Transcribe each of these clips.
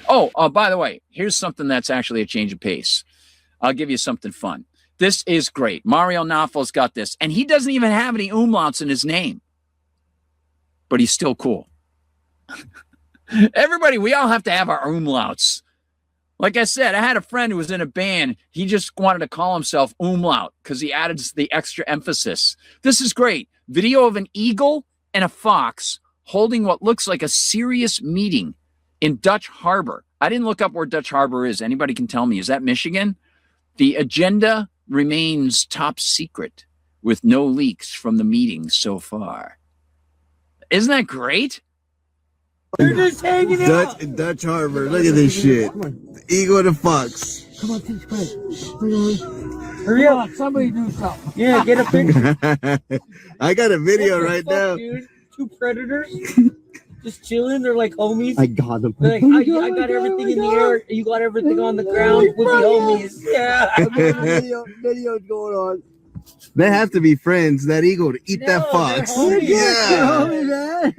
By the way, here's something that's actually a change of pace. I'll give you something fun. This is great. Mario Nafo's got this, and he doesn't even have any umlauts in his name, but he's still cool. Everybody, we all have to have our umlauts. Like I said, I had a friend who was in a band. He just wanted to call himself umlaut because he added the extra emphasis. This is great. Video of an eagle and a fox holding what looks like a serious meeting in Dutch Harbor. I didn't look up where Dutch Harbor is. Anybody can tell me. Is that Michigan? The agenda remains top secret with no leaks from the meeting so far. Isn't that great? They're just hanging out. Dutch Harbor. Look at this shit. The eagle and the fox. Come on, teach quick. Hurry up. Somebody do something. Yeah, get a picture. I got a video right now. Dude. Two predators just chilling. They're like homies. I got them. They're like, I got everything in the air. You got everything on the ground with the homies. Yeah. Video's going on. They have to be friends. That eagle to eat that fox. Yeah.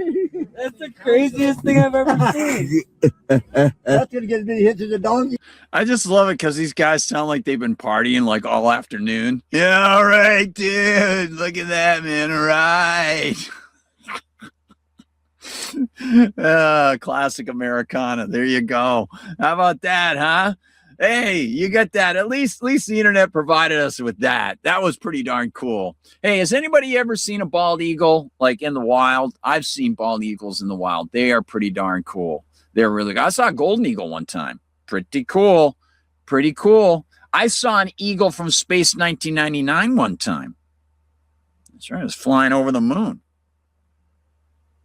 That's the craziest thing I've ever seen. That's gonna get me hit to the donkey. I just love it because these guys sound like they've been partying like all afternoon. Yeah, all right, dude. Look at that, man. All right. Classic Americana. There you go. How about that, huh? Hey, you got that. At least the internet provided us with that. That was pretty darn cool. Hey, has anybody ever seen a bald eagle like in the wild? I've seen bald eagles in the wild. They are pretty darn cool. They're really good. I saw a golden eagle one time. Pretty cool. Pretty cool. I saw an eagle from Space 1999 one time. That's right. It was flying over the moon.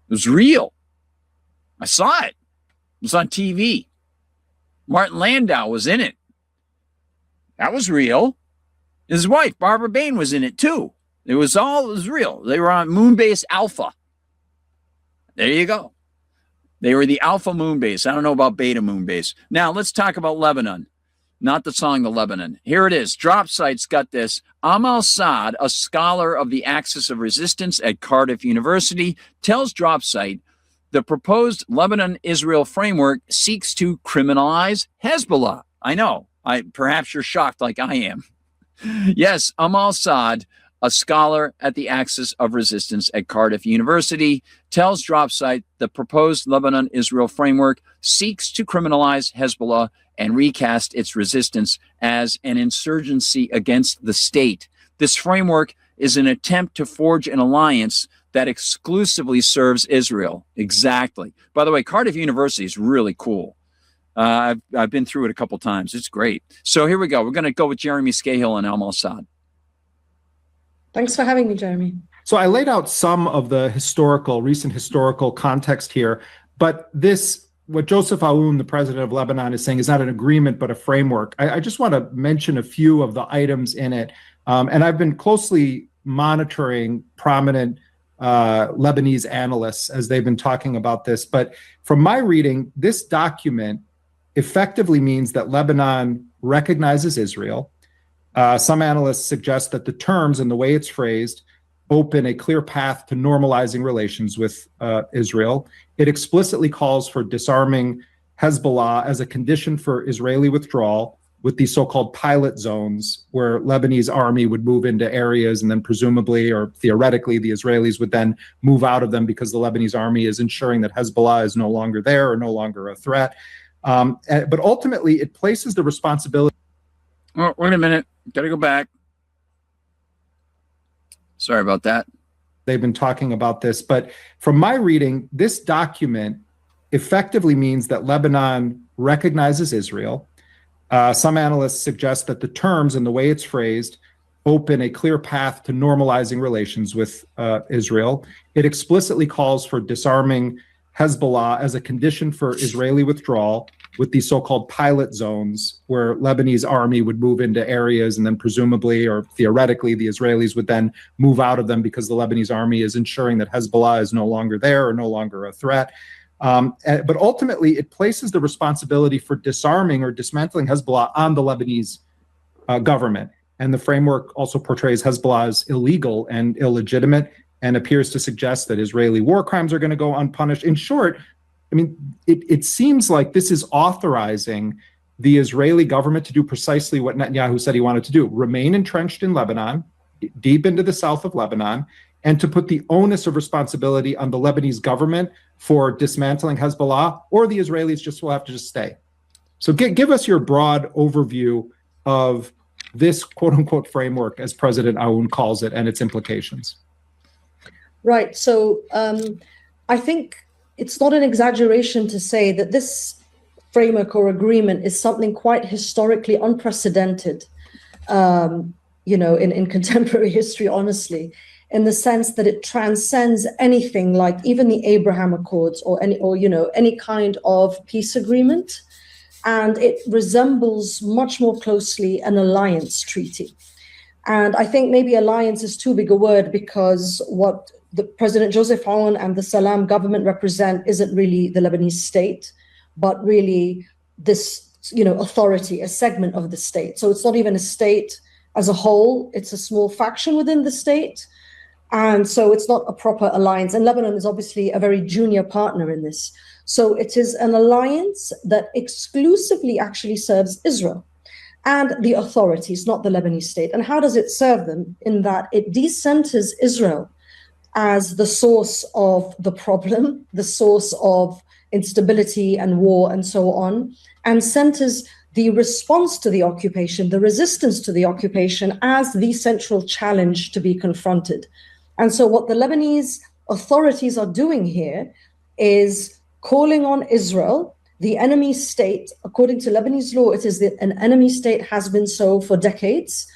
It was real. I saw it. It was on TV. Martin Landau was in it. That was real. His wife, Barbara Bain, was in it too. It was real. They were on Moonbase Alpha. There you go. They were the Alpha Moonbase. I don't know about Beta Moonbase. Now, let's talk about Lebanon. Not the song, The Lebanon. Here it is. Drop Site's got this. Amal Saad, a scholar of the Axis of Resistance at Cardiff University, tells Drop Site the proposed Lebanon-Israel framework seeks to criminalize Hezbollah. I know. Perhaps you're shocked like I am. Yes, Amal Saad, a scholar at the Axis of Resistance at Cardiff University, tells Drop Site the proposed Lebanon-Israel framework seeks to criminalize Hezbollah and recast its resistance as an insurgency against the state. This framework is an attempt to forge an alliance that exclusively serves Israel. Exactly. By the way, Cardiff University is really cool. I've been through it a couple times. It's great. So here we go. We're going to go with Jeremy Scahill and Amal Saad. Thanks for having me, Jeremy. So I laid out some of the recent historical context here, but what Joseph Aoun, the president of Lebanon, is saying is not an agreement, but a framework. I just want to mention a few of the items in it. And I've been closely monitoring prominent Lebanese analysts as they've been talking about this. But from my reading, this document effectively means that Lebanon recognizes Israel. Some analysts suggest that the terms and the way it's phrased open a clear path to normalizing relations with Israel. It explicitly calls for disarming Hezbollah as a condition for Israeli withdrawal, with these so-called pilot zones where Lebanese army would move into areas and then presumably or theoretically the Israelis would then move out of them because the Lebanese army is ensuring that Hezbollah is no longer there or no longer a threat. But ultimately, it places the responsibility. Oh, wait a minute. Got to go back. Sorry about that. They've been talking about this, but from my reading, this document effectively means that Lebanon recognizes Israel. Some analysts suggest that the terms and the way it's phrased open a clear path to normalizing relations with Israel. It explicitly calls for disarming Hezbollah as a condition for Israeli withdrawal, with these so-called pilot zones where Lebanese army would move into areas and then presumably or theoretically the Israelis would then move out of them because the Lebanese army is ensuring that Hezbollah is no longer there or no longer a threat. But ultimately, it places the responsibility for disarming or dismantling Hezbollah on the Lebanese government. And the framework also portrays Hezbollah as illegal and illegitimate and appears to suggest that Israeli war crimes are going to go unpunished. In short, I mean, it seems like this is authorizing the Israeli government to do precisely what Netanyahu said he wanted to do: remain entrenched in Lebanon, deep into the south of Lebanon, and to put the onus of responsibility on the Lebanese government for dismantling Hezbollah, or the Israelis just will have to just stay. So give us your broad overview of this quote-unquote framework, as President Aoun calls it, and its implications. Right. So I think it's not an exaggeration to say that this framework or agreement is something quite historically unprecedented, in contemporary history, honestly, in the sense that it transcends anything like even the Abraham Accords or any kind of peace agreement. And it resembles much more closely an alliance treaty. And I think maybe alliance is too big a word, because what the President Joseph Aoun and the Salam government represent isn't really the Lebanese state, but really this, authority, a segment of the state. So it's not even a state as a whole, it's a small faction within the state. And so it's not a proper alliance. And Lebanon is obviously a very junior partner in this. So it is an alliance that exclusively actually serves Israel and the authorities, not the Lebanese state. And how does it serve them? In that it decenters Israel as the source of the problem, the source of instability and war and so on, and centers the response to the occupation, the resistance to the occupation as the central challenge to be confronted. And so what the Lebanese authorities are doing here is calling on Israel, the enemy state. According to Lebanese law, it is that an enemy state has been so for decades,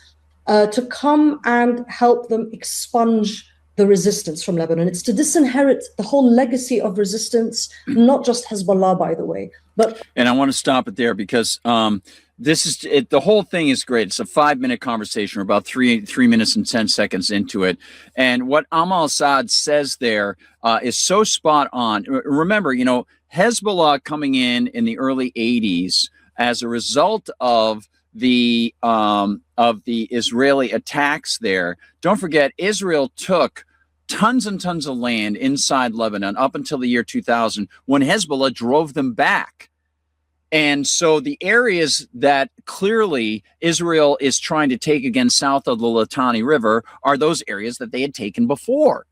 to come and help them expunge the resistance from Lebanon. It's to disinherit the whole legacy of resistance, not just Hezbollah, by the way. And I want to stop it there because this is it. The whole thing is great. It's a 5-minute conversation. We're about three minutes and 10 seconds into it. And what Amal Assad says there is so spot on. Remember, Hezbollah coming in the early 80s as a result of the Israeli attacks there. Don't forget, Israel took tons and tons of land inside Lebanon up until the year 2000 when Hezbollah drove them back. And so the areas that clearly Israel is trying to take again south of the Litani River are those areas that they had taken before.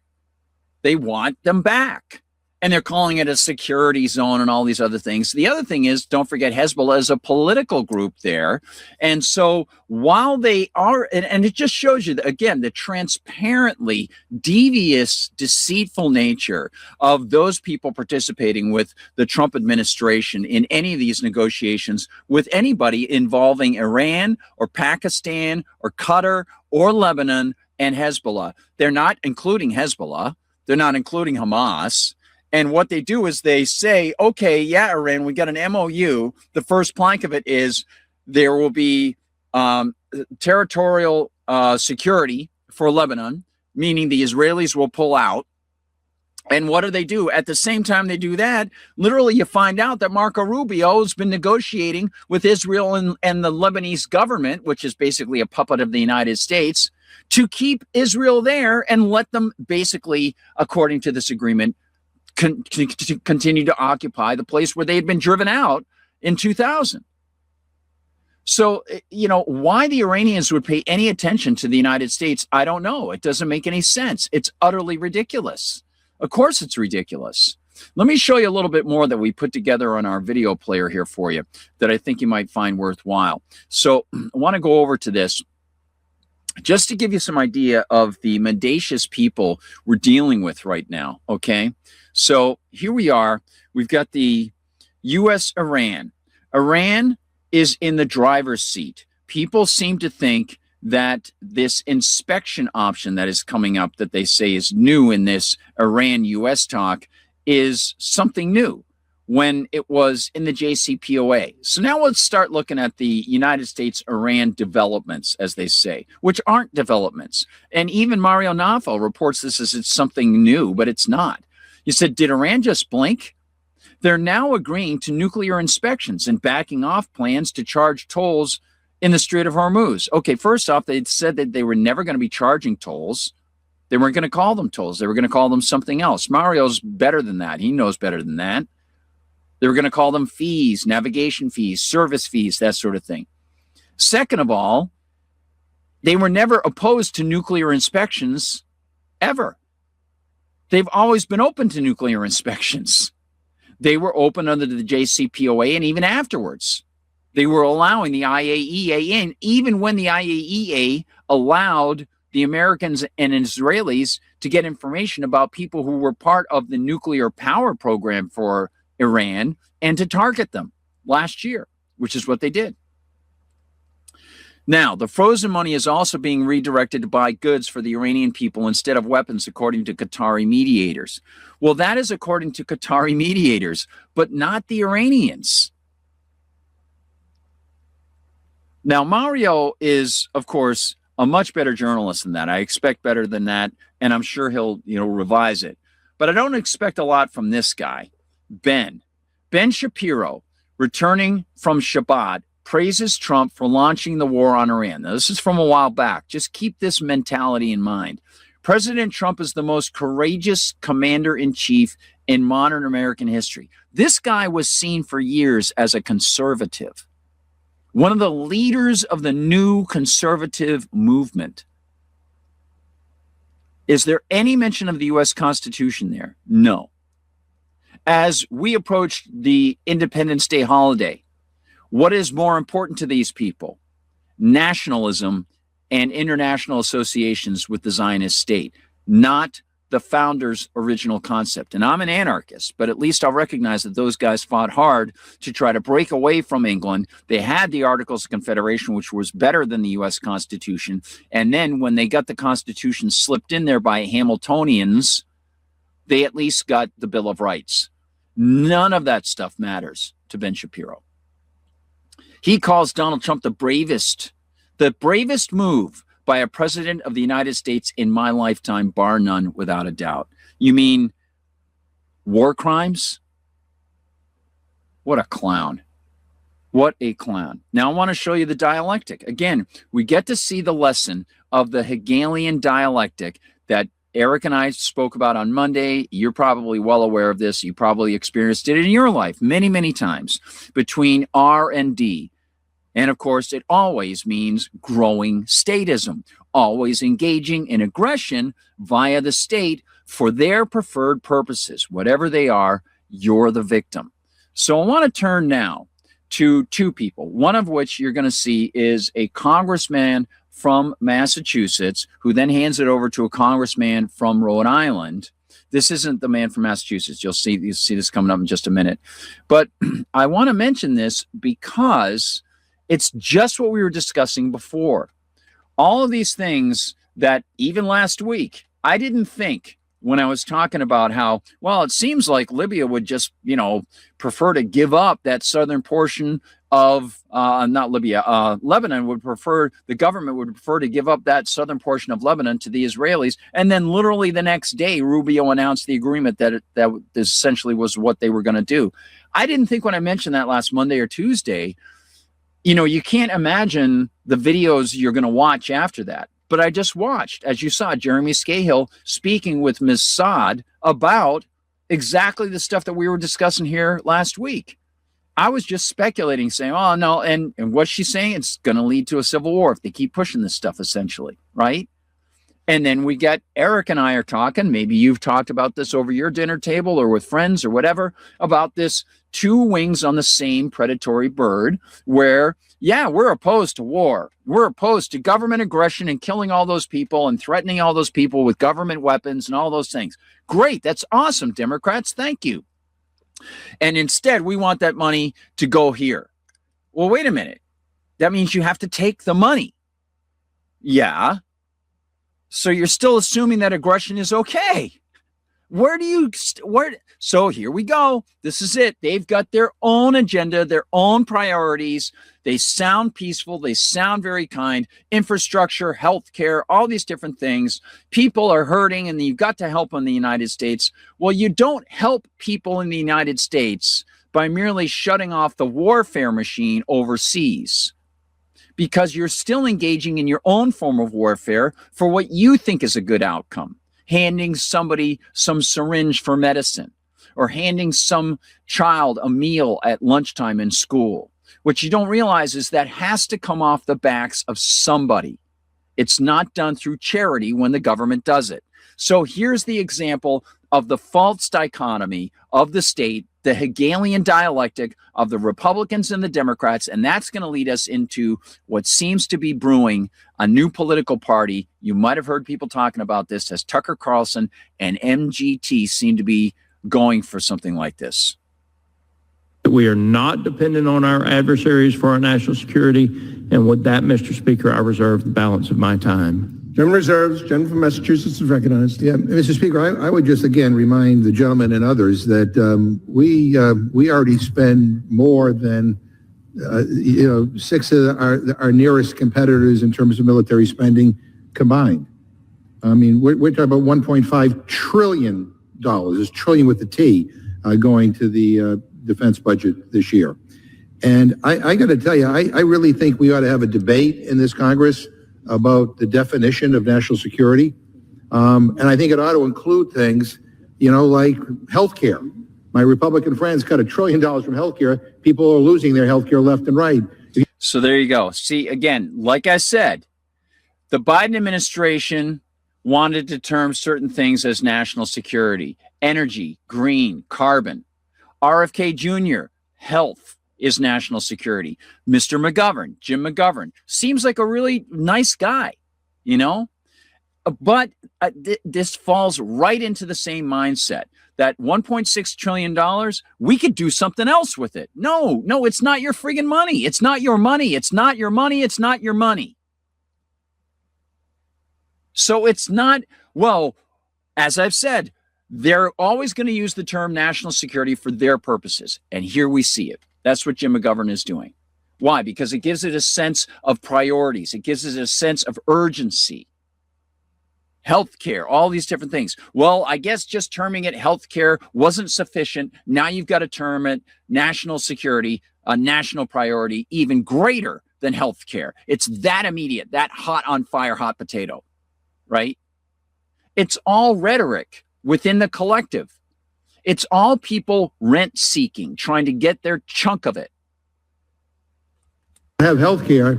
They want them back. And they're calling it a security zone and all these other things. The other thing is, don't forget, Hezbollah is a political group there. And so while they are, and it just shows you, again, the transparently devious, deceitful nature of those people participating with the Trump administration in any of these negotiations with anybody involving Iran or Pakistan or Qatar or Lebanon and Hezbollah. They're not including Hezbollah. They're not including Hamas. And what they do is they say, okay, yeah, Iran, we got an MOU. The first plank of it is there will be territorial security for Lebanon, meaning the Israelis will pull out. And what do? At the same time they do that, literally you find out that Marco Rubio has been negotiating with Israel and the Lebanese government, which is basically a puppet of the United States, to keep Israel there and let them basically, according to this agreement, continue to occupy the place where they had been driven out in 2000. So, why the Iranians would pay any attention to the United States, I don't know. It doesn't make any sense. It's utterly ridiculous. Of course it's ridiculous. Let me show you a little bit more that we put together on our video player here for you that I think you might find worthwhile. So I want to go over to this just to give you some idea of the mendacious people we're dealing with right now, okay? So here we are. We've got the U.S.-Iran. Iran is in the driver's seat. People seem to think that this inspection option that is coming up that they say is new in this Iran-U.S. talk is something new when it was in the JCPOA. So now let's start looking at the United States-Iran developments, as they say, which aren't developments. And even Mario Naufel reports this as it's something new, but it's not. He said, did Iran just blink? They're now agreeing to nuclear inspections and backing off plans to charge tolls in the Strait of Hormuz. Okay, first off, they said that they were never going to be charging tolls. They weren't going to call them tolls. They were going to call them something else. Mario's better than that. He knows better than that. They were going to call them fees, navigation fees, service fees, that sort of thing. Second of all, they were never opposed to nuclear inspections ever. They've always been open to nuclear inspections. They were open under the JCPOA, and even afterwards, they were allowing the IAEA in, even when the IAEA allowed the Americans and Israelis to get information about people who were part of the nuclear power program for Iran and to target them last year, which is what they did. Now, the frozen money is also being redirected to buy goods for the Iranian people instead of weapons, according to Qatari mediators. Well, that is according to Qatari mediators, but not the Iranians. Now, Mario is, of course, a much better journalist than that. I expect better than that, and I'm sure he'll, revise it. But I don't expect a lot from this guy, Ben Shapiro, returning from Shabbat, praises Trump for launching the war on Iran. Now, this is from a while back. Just keep this mentality in mind. President Trump is the most courageous commander-in-chief in modern American history. This guy was seen for years as a conservative, one of the leaders of the new conservative movement. Is there any mention of the U.S. Constitution there? No. As we approach the Independence Day holiday, what is more important to these people? Nationalism and international associations with the Zionist state, not the founders' original concept. And I'm an anarchist, but at least I'll recognize that those guys fought hard to try to break away from England. They had the Articles of Confederation, which was better than the U.S. Constitution. And then when they got the Constitution slipped in there by Hamiltonians, they at least got the Bill of Rights. None of that stuff matters to Ben Shapiro. He calls Donald Trump the bravest move by a president of the United States in my lifetime, bar none, without a doubt. You mean war crimes? What a clown. What a clown. Now I want to show you the dialectic. Again, we get to see the lesson of the Hegelian dialectic that Eric and I spoke about on Monday. You're probably well aware of this. You probably experienced it in your life many, many times, between R and D. And of course, it always means growing statism, always engaging in aggression via the state for their preferred purposes. Whatever they are, you're the victim. So I want to turn now to two people, one of which you're going to see is a congressman from Massachusetts, who then hands it over to a congressman from Rhode Island. This isn't the man from Massachusetts. You'll see this coming up in just a minute. But I want to mention this because it's just what we were discussing before. All of these things that even last week, I didn't think when I was talking about how, well, it seems like Libya would just, prefer to give up that southern portion of, not Libya, Lebanon the government would prefer to give up that southern portion of Lebanon to the Israelis. And then literally the next day, Rubio announced the agreement that essentially was what they were going to do. I didn't think when I mentioned that last Monday or Tuesday, you can't imagine the videos you're going to watch after that. But I just watched, as you saw, Jeremy Scahill speaking with Ms. Saad about exactly the stuff that we were discussing here last week. I was just speculating, saying, oh, no, and what's she saying? It's going to lead to a civil war if they keep pushing this stuff, essentially, right? And then we get Eric and I are talking, maybe you've talked about this over your dinner table or with friends or whatever, about this two wings on the same predatory bird where, yeah, we're opposed to war. We're opposed to government aggression and killing all those people and threatening all those people with government weapons and all those things. Great. That's awesome, Democrats. Thank you. And instead, we want that money to go here. Well, wait a minute. That means you have to take the money. Yeah. So you're still assuming that aggression is okay. So here we go. This is it. They've got their own agenda, their own priorities. They sound peaceful. They sound very kind. Infrastructure, healthcare, all these different things. People are hurting and you've got to help them in the United States. Well, you don't help people in the United States by merely shutting off the warfare machine overseas, because you're still engaging in your own form of warfare for what you think is a good outcome. Handing somebody some syringe for medicine, or handing some child a meal at lunchtime in school. What you don't realize is that has to come off the backs of somebody. It's not done through charity when the government does it. So here's the example of the false dichotomy of the state, the Hegelian dialectic of the Republicans and the Democrats, and that's going to lead us into what seems to be brewing, a new political party. You might have heard people talking about this as Tucker Carlson and MGT seem to be going for something like this. We are not dependent on our adversaries for our national security, and with that, Mr. Speaker, I reserve the balance of my time. Gentleman reserves. Gentleman from Massachusetts is recognized. Yeah, Mr. Speaker, I would just again remind the gentleman and others that we already spend more than 6 of our nearest competitors in terms of military spending combined. I mean, we're talking about $1.5 trillion. It's trillion with the T going to the defense budget this year. And I got to tell you, I really think we ought to have a debate in this Congress about the definition of national security. And I think it ought to include things, like healthcare. My Republican friends cut $1 trillion from healthcare. People are losing their healthcare left and right. So there you go. See, again, like I said, the Biden administration wanted to term certain things as national security: energy, green, carbon. RFK Jr., health is national security. Mr. McGovern, Jim McGovern, seems like a really nice guy, but this falls right into the same mindset that $1.6 trillion, we could do something else with it. No, it's not your friggin' money. It's not your money. It's not your money. It's not your money. So it's not, well, as I've said, they're always going to use the term national security for their purposes. And here we see it. That's what Jim McGovern is doing. Why? Because it gives it a sense of priorities. It gives it a sense of urgency. Healthcare, all these different things. Well, I guess just terming it healthcare wasn't sufficient. Now you've got to term it national security, a national priority, even greater than healthcare. It's that immediate, that hot on fire, hot potato, right? It's all rhetoric within the collective. It's all people rent seeking, trying to get their chunk of it. Have health care,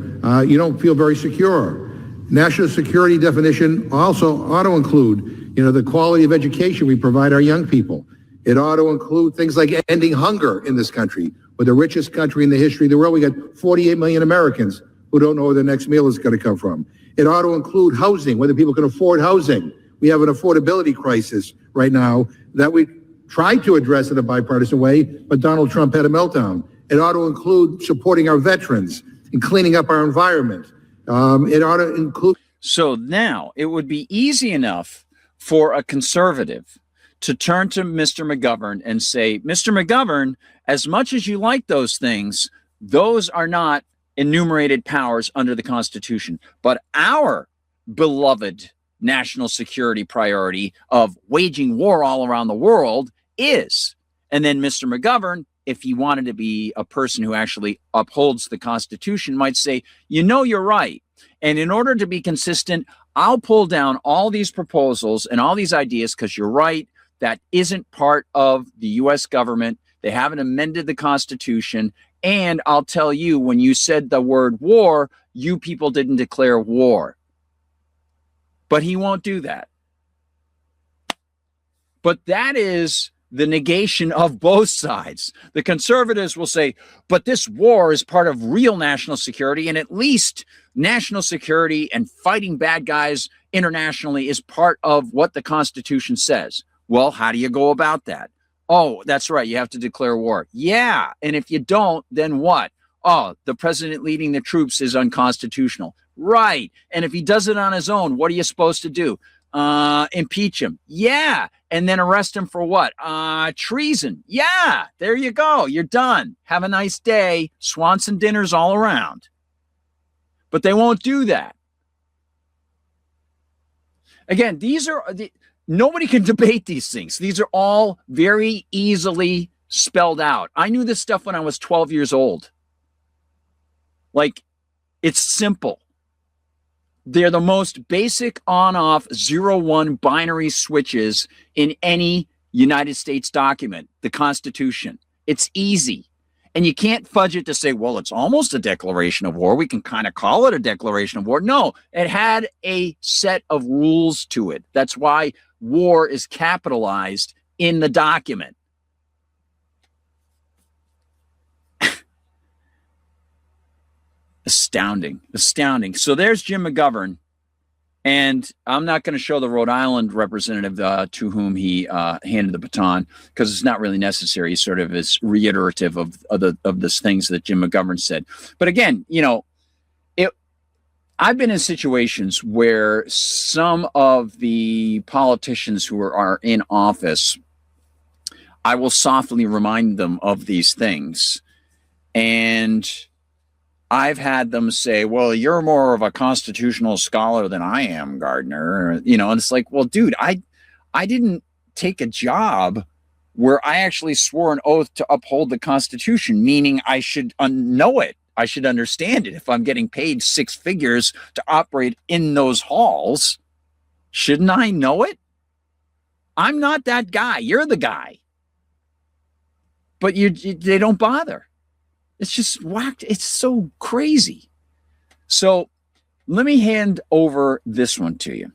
you don't feel very secure. National security definition also ought to include, the quality of education we provide our young people. It ought to include things like ending hunger in this country. We're the richest country in the history of the world. We got 48 million Americans who don't know where their next meal is going to come from. It ought to include housing, whether people can afford housing. We have an affordability crisis right now that we tried to address in a bipartisan way, but Donald Trump had a meltdown. It ought to include supporting our veterans and cleaning up our environment. It ought to include. So now it would be easy enough for a conservative to turn to Mr. McGovern and say, Mr. McGovern, as much as you like those things, those are not enumerated powers under the Constitution. But our beloved national security priority of waging war all around the world is. And then Mr. McGovern, if he wanted to be a person who actually upholds the Constitution, might say, you're right. And in order to be consistent, I'll pull down all these proposals and all these ideas because you're right. That isn't part of the U.S. government. They haven't amended the Constitution. And I'll tell you, when you said the word war, you people didn't declare war. But he won't do that. But that is the negation of both sides. The conservatives will say, but this war is part of real national security, and at least national security and fighting bad guys internationally is part of what the Constitution says. Well, how do you go about that? Oh, that's right. You have to declare war. Yeah. And if you don't, then what? Oh, the president leading the troops is unconstitutional. Right. And if he does it on his own, what are you supposed to do? Impeach him. Yeah. And then arrest him for what? Treason. Yeah. There you go. You're done. Have a nice day. Swanson dinners all around. But they won't do that. Again, nobody can debate these things. These are all very easily spelled out. I knew this stuff when I was 12 years old. Like, it's simple. They're the most basic on-off 0-1 binary switches in any United States document, the Constitution. It's easy. And you can't fudge it to say, well, it's almost a declaration of war. We can kind of call it a declaration of war. No, it had a set of rules to it. That's why war is capitalized in the document. Astounding. So there's Jim McGovern. And I'm not going to show the Rhode Island representative to whom he handed the baton, because it's not really necessary. He sort of is reiterative of this things that Jim McGovern said. But again, I've been in situations where some of the politicians who are in office, I will softly remind them of these things. And I've had them say, well, you're more of a constitutional scholar than I am, Gardner. And it's like, well, dude, I didn't take a job where I actually swore an oath to uphold the Constitution, meaning I should know it. I should understand it. If I'm getting paid six figures to operate in those halls, shouldn't I know it? I'm not that guy. You're the guy. But they don't bother. It's just whacked. It's so crazy. So let me hand over this one to you.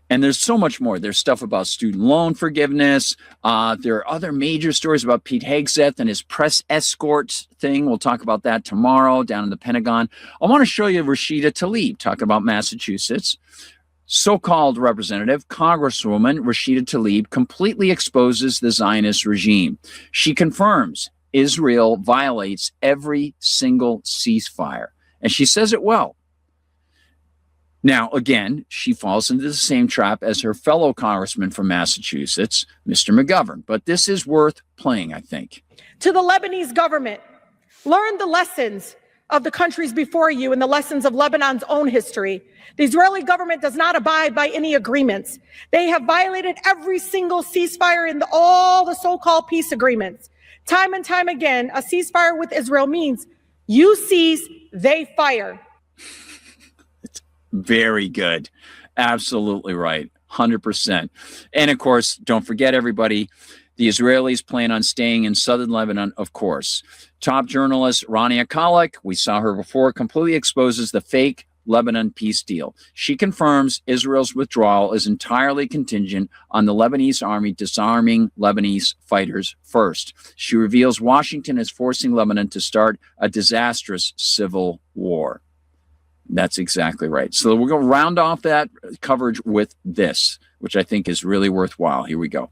And there's so much more. There's stuff about student loan forgiveness. There are other major stories about Pete Hegseth and his press escort thing. We'll talk about that tomorrow down in the Pentagon. I want to show you Rashida Tlaib talking about Massachusetts. So-called representative, Congresswoman Rashida Tlaib completely exposes the Zionist regime. She confirms Israel violates every single ceasefire. And she says it well. Now, again, she falls into the same trap as her fellow congressman from Massachusetts, Mr. McGovern. But this is worth playing, I think. To the Lebanese government, learn the lessons of the countries before you and the lessons of Lebanon's own history. The Israeli government does not abide by any agreements. They have violated every single ceasefire in all the so-called peace agreements. Time and time again, a ceasefire with Israel means you cease, they fire. It's very good. Absolutely right. 100%. And of course, don't forget, everybody, the Israelis plan on staying in southern Lebanon, of course. Top journalist Rania Khalek, we saw her before, completely exposes the fake Lebanon peace deal. She confirms Israel's withdrawal is entirely contingent on the Lebanese army disarming Lebanese fighters first. She reveals Washington is forcing Lebanon to start a disastrous civil war. That's exactly right. So we're going to round off that coverage with this, which I think is really worthwhile. Here we go.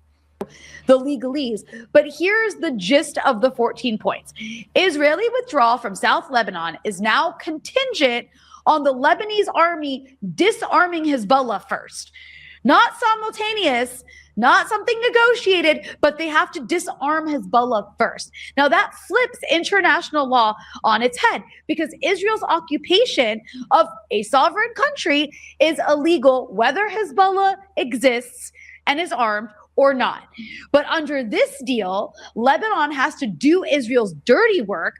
The legalese. But here's the gist of the 14 points. Israeli withdrawal from South Lebanon is now contingent on the Lebanese army disarming Hezbollah first. Not simultaneous, not something negotiated, but they have to disarm Hezbollah first. Now that flips international law on its head, because Israel's occupation of a sovereign country is illegal whether Hezbollah exists and is armed or not. But under this deal, Lebanon has to do Israel's dirty work,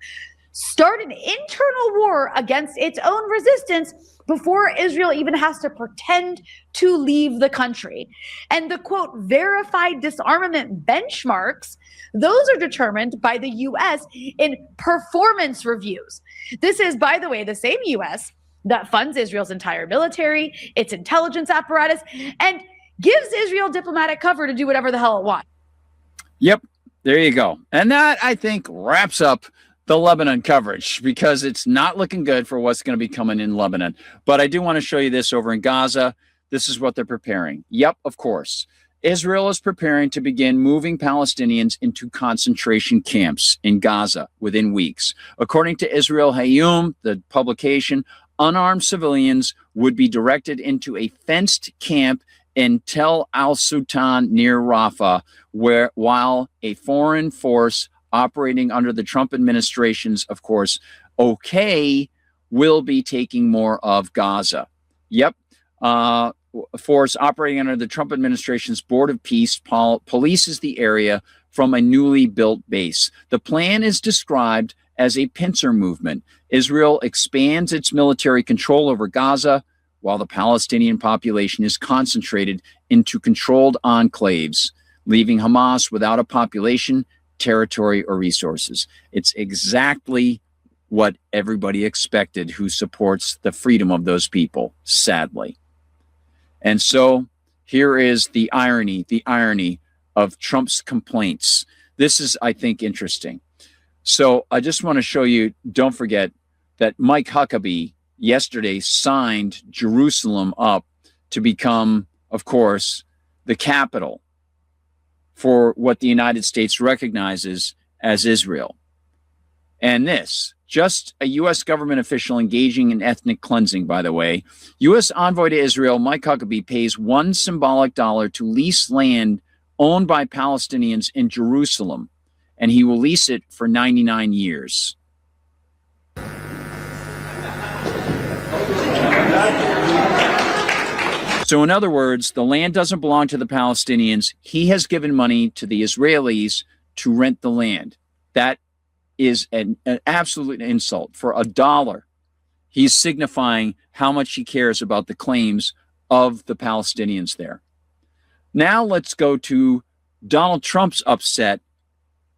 start an internal war against its own resistance before Israel even has to pretend to leave the country. And the, quote, verified disarmament benchmarks, those are determined by the U.S. in performance reviews. This is, by the way, the same U.S. that funds Israel's entire military, its intelligence apparatus, and gives Israel diplomatic cover to do whatever the hell it wants. Yep, there you go. And that, I think, wraps up the Lebanon coverage, because it's not looking good for what's going to be coming in Lebanon. But I do want to show you this over in Gaza. This is what they're preparing. Yep, of course. Israel is preparing to begin moving Palestinians into concentration camps in Gaza within weeks. According to Israel Hayom, the publication, unarmed civilians would be directed into a fenced camp in Tel al-Sultan near Rafah, while a foreign force operating under the Trump administration's, of course, will be taking more of Gaza. Yep. A force operating under the Trump administration's Board of Peace polices the area from a newly built base. The plan is described as a pincer movement. Israel expands its military control over Gaza, while the Palestinian population is concentrated into controlled enclaves leaving Hamas without a population, territory, or resources. It's exactly what everybody expected who supports the freedom of those people, sadly. And so here is the irony of Trump's complaints. This is, I think, interesting. So I just want to show you, don't forget that Mike Huckabee yesterday signed Jerusalem up to become, of course, the capital for what the United States recognizes as Israel. And this, just a U.S. government official engaging in ethnic cleansing, by the way. U.S. envoy to Israel, Mike Huckabee, pays $1 symbolic to lease land owned by Palestinians in Jerusalem, and he will lease it for 99 years. So in other words, the land doesn't belong to the Palestinians. He has given money to the Israelis to rent the land. That is an absolute insult. For $1, he's signifying how much he cares about the claims of the Palestinians there. Now let's go to Donald Trump's upset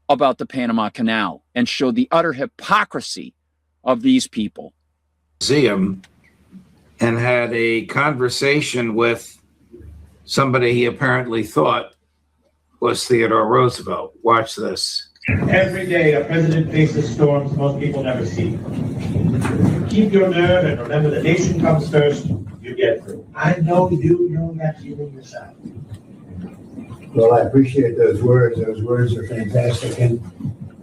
about the Panama Canal and show the utter hypocrisy of these people. Museum and had a conversation with somebody he apparently thought was Theodore Roosevelt. Watch this. Every day a president faces storms most people never see. Keep your nerve and remember the nation comes first. You get through. I know you know that feeling yourself. Well, I appreciate those words. Those words are fantastic. And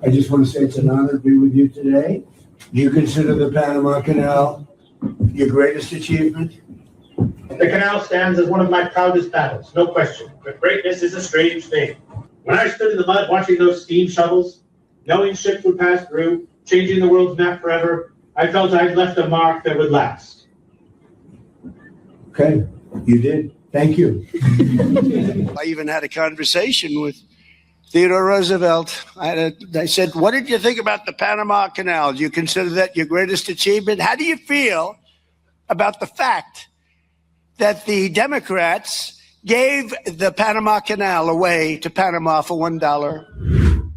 I just want to say it's an honor to be with you today. You consider the Panama Canal your greatest achievement? The canal stands as one of my proudest battles, no question. But greatness is a strange thing. When I stood in the mud watching those steam shovels, knowing ships would pass through, changing the world's map forever, I felt I'd left a mark that would last. Okay, you did. Thank you. I even had a conversation with Theodore Roosevelt. I said, what did you think about the Panama Canal? Do you consider that your greatest achievement? How do you feel about the fact that the Democrats gave the Panama Canal away to Panama for $1?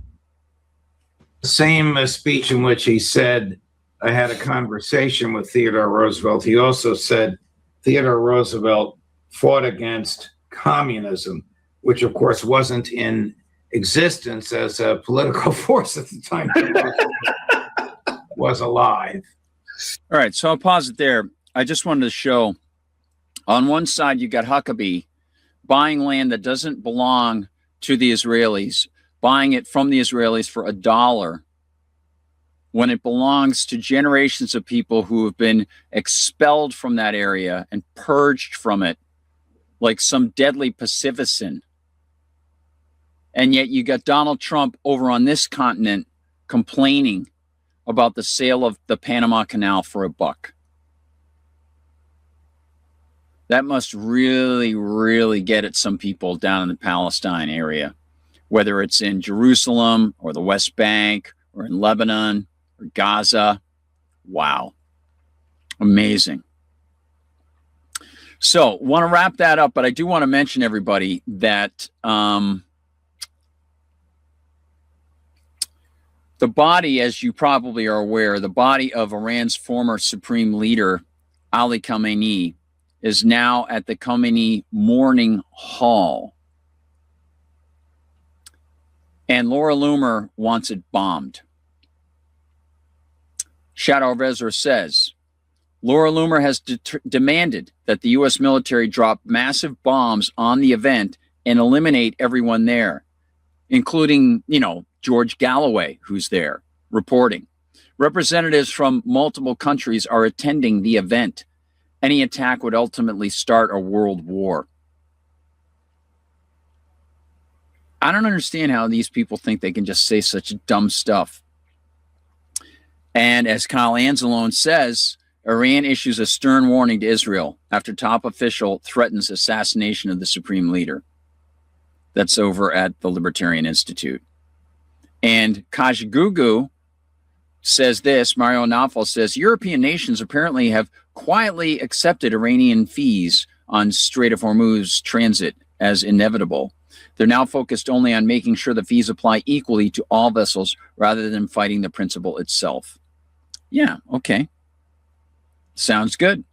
Same speech in which he said, I had a conversation with Theodore Roosevelt. He also said Theodore Roosevelt fought against communism, which of course wasn't in existence as a political force at the time was alive. All right, so I'll pause it there. I just wanted to show on one side you got Huckabee buying land that doesn't belong to the Israelis, buying it from the Israelis for $1 when it belongs to generations of people who have been expelled from that area and purged from it like some deadly pacificin. And yet you got Donald Trump over on this continent complaining about the sale of the Panama Canal for $1. That must really, really get at some people down in the Palestine area, whether it's in Jerusalem or the West Bank or in Lebanon or Gaza. Wow. Amazing. So want to wrap that up, but I do want to mention everybody that the body, as you probably are aware, the body of Iran's former supreme leader, Ali Khamenei, is now at the Khamenei Mourning Hall. And Laura Loomer wants it bombed. Shadow Vezra says, Laura Loomer has demanded that the U.S. military drop massive bombs on the event and eliminate everyone there, including, George Galloway, who's there reporting. Representatives from multiple countries are attending the event. Any attack would ultimately start a world war. I don't understand how these people think they can just say such dumb stuff. And as Kyle Anzalone says, Iran issues a stern warning to Israel after top official threatens assassination of the supreme leader. That's over at the Libertarian Institute. And Kajigugu says this, Mario Naufel says, European nations apparently have quietly accepted Iranian fees on Strait of Hormuz transit as inevitable. They're now focused only on making sure the fees apply equally to all vessels rather than fighting the principle itself. Yeah, okay. Sounds good.